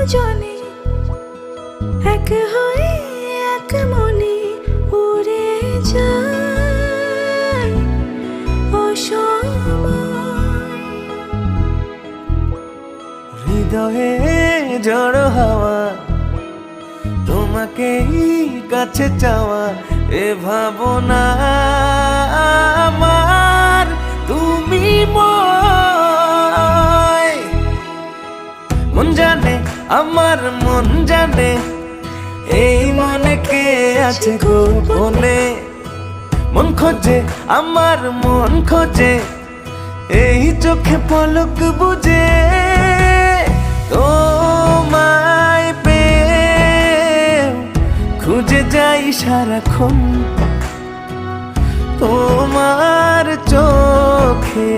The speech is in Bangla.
দুজনে এক হয়ে এক মনে উড়ে যায় অসময়। হৃদয়ে ঝড় হাওয়া, তোমাকেই কাছে চাওয়া, এ ভাবনা আমার তুমি ময়। মন জানে, আমার মন জানে, এই মনে কে আছে গোপনে। মন খোঁজে, আমার মন খোঁজে, এই চোখে পলক বুঝে। তোমায় পেয়ে খুঁজে যাই সারাক্ষণ, তোমার চোখে